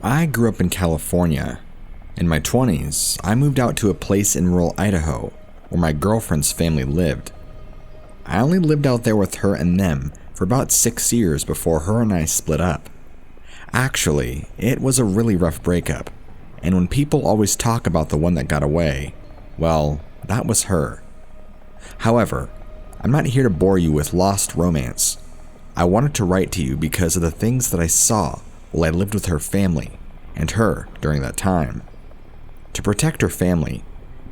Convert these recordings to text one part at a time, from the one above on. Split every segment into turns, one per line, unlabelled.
I grew up in California. In my 20s, I moved out to a place in rural Idaho where my girlfriend's family lived. I only lived out there with her and them for about 6 years before her and I split up. Actually, it was a really rough breakup, and when people always talk about the one that got away, well, that was her. However, I'm not here to bore you with lost romance. I wanted to write to you because of the things that I saw while I lived with her family and her during that time. To protect her family,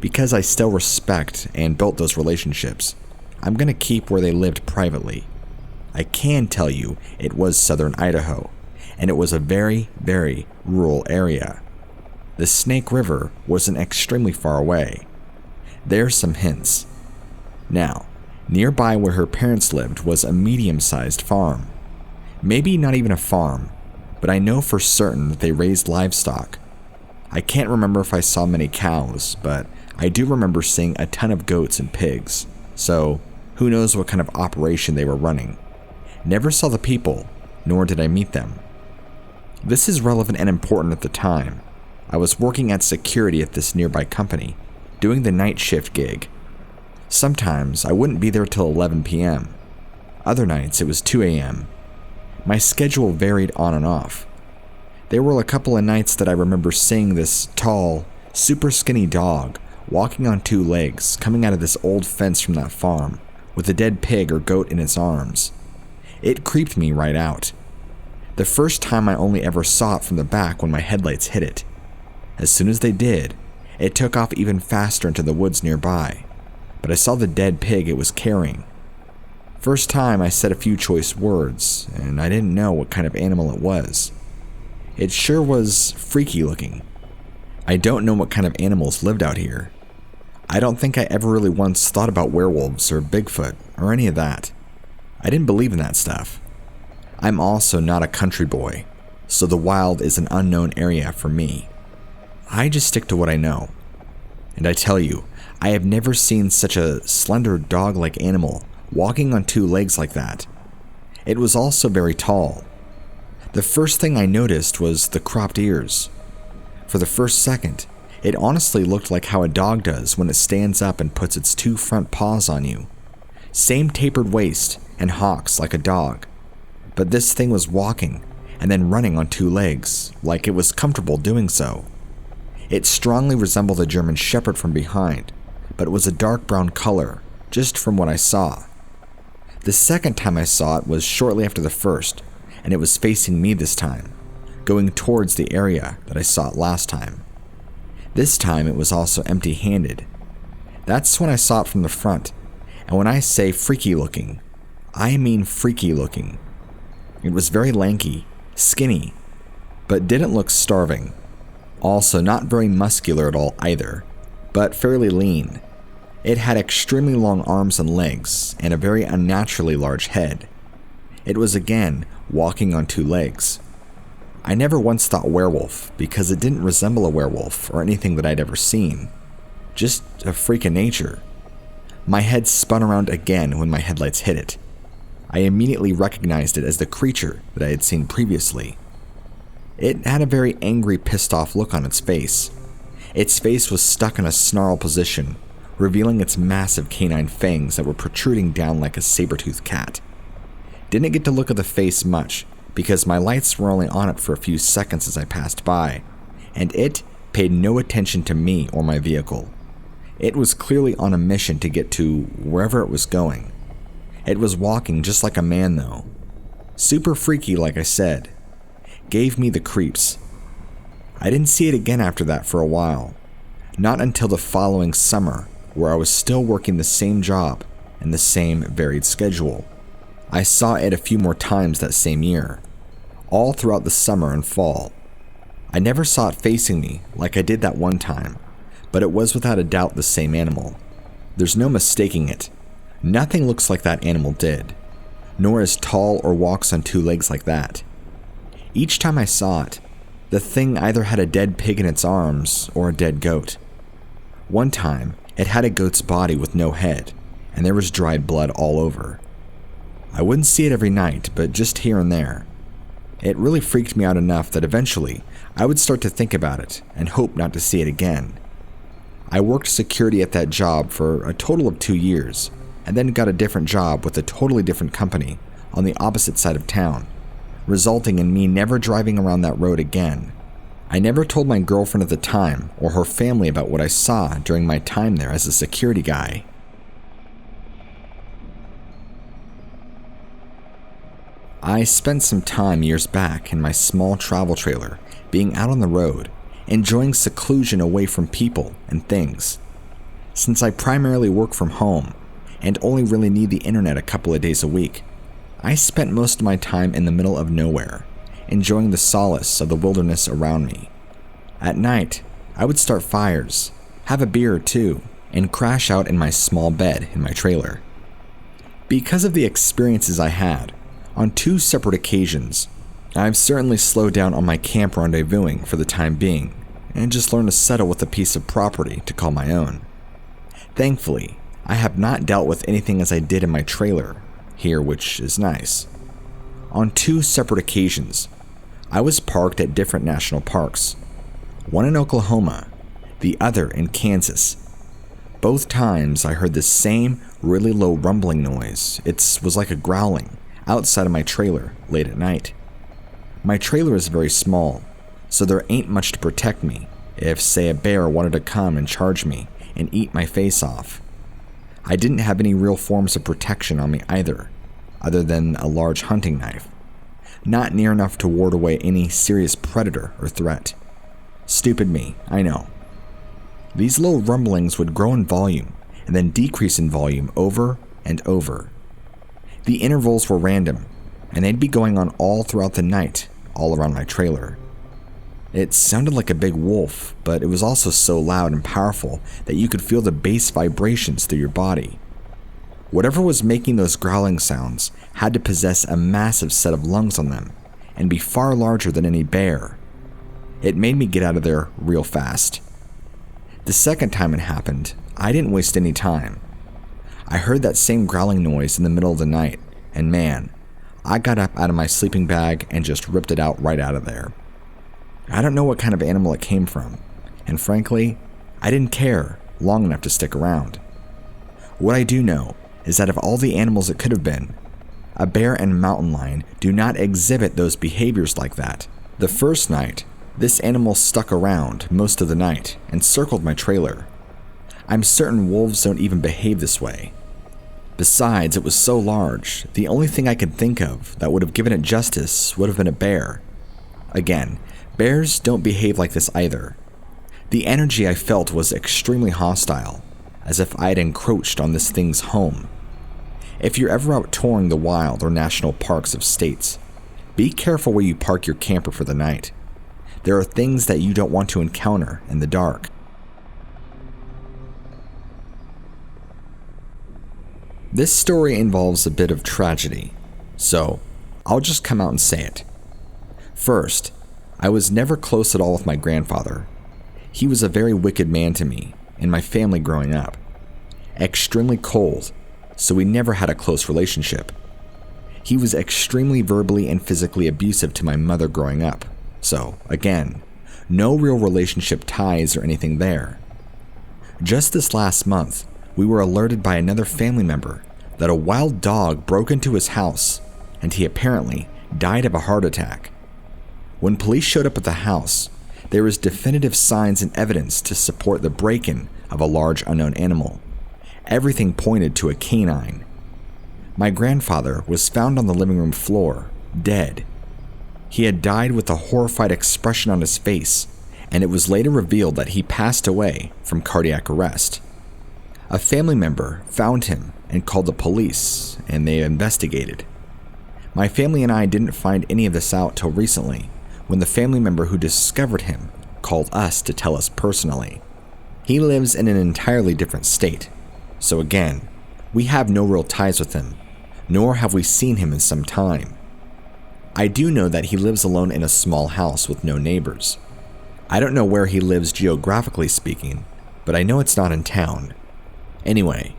because I still respect and built those relationships, I'm going to keep where they lived privately. I can tell you it was southern Idaho, and it was a very, very rural area. The Snake River wasn't extremely far away. There's some hints. Now, nearby where her parents lived was a medium-sized farm. Maybe not even a farm, but I know for certain that they raised livestock. I can't remember if I saw many cows, but I do remember seeing a ton of goats and pigs, so who knows what kind of operation they were running. Never saw the people, nor did I meet them. This is relevant and important at the time. I was working at security at this nearby company, doing the night shift gig. Sometimes I wouldn't be there till 11 p.m. Other nights it was 2 a.m. My schedule varied on and off. There were a couple of nights that I remember seeing this tall, super skinny dog walking on 2 legs coming out of this old fence from that farm with a dead pig or goat in its arms. It creeped me right out. The first time I only ever saw it from the back when my headlights hit it. As soon as they did, it took off even faster into the woods nearby, but I saw the dead pig it was carrying. First time I said a few choice words, and I didn't know what kind of animal it was. It sure was freaky looking. I don't know what kind of animals lived out here. I don't think I ever really once thought about werewolves or Bigfoot or any of that. I didn't believe in that stuff. I'm also not a country boy, so the wild is an unknown area for me. I just stick to what I know. And I tell you, I have never seen such a slender dog-like animal walking on 2 legs like that. It was also very tall. The first thing I noticed was the cropped ears. For the first second, it honestly looked like how a dog does when it stands up and puts its 2 front paws on you. Same tapered waist and hocks like a dog. But this thing was walking and then running on 2 legs, like it was comfortable doing so. It strongly resembled a German Shepherd from behind, but it was a dark brown color, just from what I saw. The second time I saw it was shortly after the first, and it was facing me this time, going towards the area that I saw it last time. This time it was also empty-handed. That's when I saw it from the front, and when I say freaky looking, I mean freaky looking. It was very lanky, skinny, but didn't look starving. Also not very muscular at all either, but fairly lean. It had extremely long arms and legs, and a very unnaturally large head. It was again walking on 2 legs. I never once thought werewolf because it didn't resemble a werewolf or anything that I'd ever seen. Just a freak of nature. My head spun around again when my headlights hit it. I immediately recognized it as the creature that I had seen previously. It had a very angry, pissed off look on its face. Its face was stuck in a snarl position, revealing its massive canine fangs that were protruding down like a saber-toothed cat. Didn't get to look at the face much, because my lights were only on it for a few seconds as I passed by, and it paid no attention to me or my vehicle. It was clearly on a mission to get to wherever it was going. It was walking just like a man though. Super freaky like I said. Gave me the creeps. I didn't see it again after that for a while. Not until the following summer, where I was still working the same job and the same varied schedule. I saw it a few more times that same year, all throughout the summer and fall. I never saw it facing me like I did that one time, but it was without a doubt the same animal. There's no mistaking it. Nothing looks like that animal did, nor is tall or walks on 2 legs like that. Each time I saw it, the thing either had a dead pig in its arms or a dead goat. One time, it had a goat's body with no head, and there was dried blood all over. I wouldn't see it every night, but just here and there. It really freaked me out enough that eventually I would start to think about it and hope not to see it again. I worked security at that job for a total of 2 years, and then got a different job with a totally different company on the opposite side of town, resulting in me never driving around that road again. I never told my girlfriend at the time or her family about what I saw during my time there as a security guy. I spent some time years back in my small travel trailer, being out on the road, enjoying seclusion away from people and things. Since I primarily work from home and only really need the internet a couple of days a week, I spent most of my time in the middle of nowhere, enjoying the solace of the wilderness around me. At night, I would start fires, have a beer or two, and crash out in my small bed in my trailer. Because of the experiences I had, on 2 separate occasions, I've certainly slowed down on my camp rendezvousing for the time being, and just learned to settle with a piece of property to call my own. Thankfully, I have not dealt with anything as I did in my trailer here, which is nice. On 2 separate occasions, I was parked at different national parks, one in Oklahoma, the other in Kansas. Both times I heard the same really low rumbling noise. It was like a growling outside of my trailer late at night. My trailer is very small, so there ain't much to protect me if, say, a bear wanted to come and charge me and eat my face off. I didn't have any real forms of protection on me either, other than a large hunting knife. Not near enough to ward away any serious predator or threat. Stupid me, I know. These low rumblings would grow in volume and then decrease in volume over and over. The intervals were random, and they'd be going on all throughout the night, all around my trailer. It sounded like a big wolf, but it was also so loud and powerful that you could feel the bass vibrations through your body. Whatever was making those growling sounds had to possess a massive set of lungs on them and be far larger than any bear. It made me get out of there real fast. The second time it happened, I didn't waste any time. I heard that same growling noise in the middle of the night, and man, I got up out of my sleeping bag and just ripped it out right out of there. I don't know what kind of animal it came from, and frankly, I didn't care long enough to stick around. What I do know is that of all the animals it could have been, a bear and a mountain lion do not exhibit those behaviors like that. The first night, this animal stuck around most of the night and circled my trailer. I'm certain wolves don't even behave this way. Besides, it was so large, the only thing I could think of that would have given it justice would have been a bear. Again, bears don't behave like this either. The energy I felt was extremely hostile, as if I had encroached on this thing's home. If you're ever out touring the wild or national parks of states, be careful where you park your camper for the night. There are things that you don't want to encounter in the dark. This story involves a bit of tragedy, so I'll just come out and say it. First, I was never close at all with my grandfather. He was a very wicked man to me and my family growing up. Extremely cold, so we never had a close relationship. He was extremely verbally and physically abusive to my mother growing up, so again, no real relationship ties or anything there. Just this last month, we were alerted by another family member that a wild dog broke into his house and he apparently died of a heart attack. When police showed up at the house, there was definitive signs and evidence to support the break-in of a large unknown animal. Everything pointed to a canine. My grandfather was found on the living room floor, dead. He had died with a horrified expression on his face, and it was later revealed that he passed away from cardiac arrest. A family member found him and called the police, and they investigated. My family and I didn't find any of this out till recently, when the family member who discovered him called us to tell us personally. He lives in an entirely different state, so again, we have no real ties with him, nor have we seen him in some time. I do know that he lives alone in a small house with no neighbors. I don't know where he lives geographically speaking, but I know it's not in town. Anyway,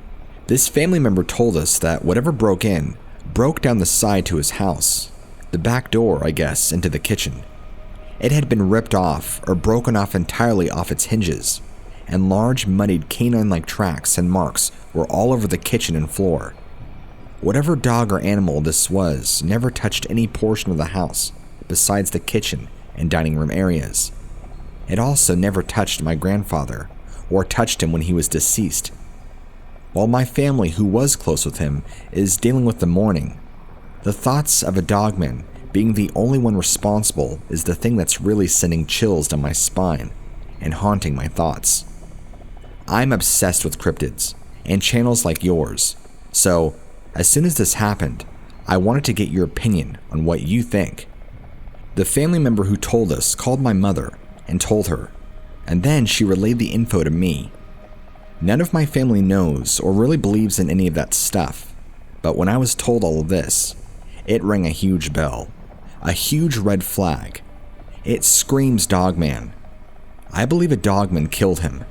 this family member told us that whatever broke in broke down the side to his house, the back door, I guess, into the kitchen. It had been ripped off or broken off entirely off its hinges, and large muddied canine-like tracks and marks were all over the kitchen and floor. Whatever dog or animal this was never touched any portion of the house besides the kitchen and dining room areas. It also never touched my grandfather or touched him when he was deceased. While my family, who was close with him, is dealing with the mourning, the thoughts of a dogman being the only one responsible is the thing that's really sending chills down my spine and haunting my thoughts. I'm obsessed with cryptids and channels like yours, so as soon as this happened, I wanted to get your opinion on what you think. The family member who told us called my mother and told her, and then she relayed the info to me. None of my family knows or really believes in any of that stuff, but when I was told all of this, it rang a huge bell, a huge red flag. It screams Dogman. I believe a dogman killed him,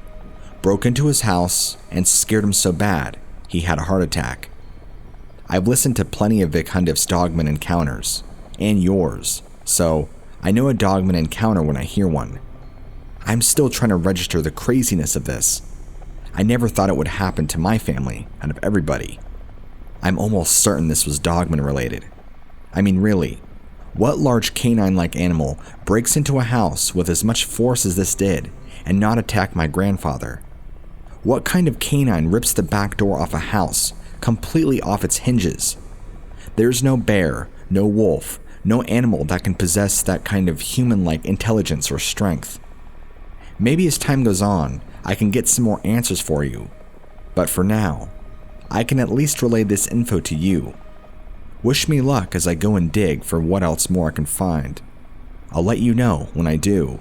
broke into his house, and scared him so bad he had a heart attack. I've listened to plenty of Vic Hundiff's dogman encounters, and yours, so I know a dogman encounter when I hear one. I'm still trying to register the craziness of this. I never thought it would happen to my family out of everybody. I'm almost certain this was dogman related. I mean, really, what large canine-like animal breaks into a house with as much force as this did and not attack my grandfather? What kind of canine rips the back door off a house completely off its hinges? There's no bear, no wolf, no animal that can possess that kind of human-like intelligence or strength. Maybe as time goes on, I can get some more answers for you, but for now, I can at least relay this info to you. Wish me luck as I go and dig for what else more I can find. I'll let you know when I do.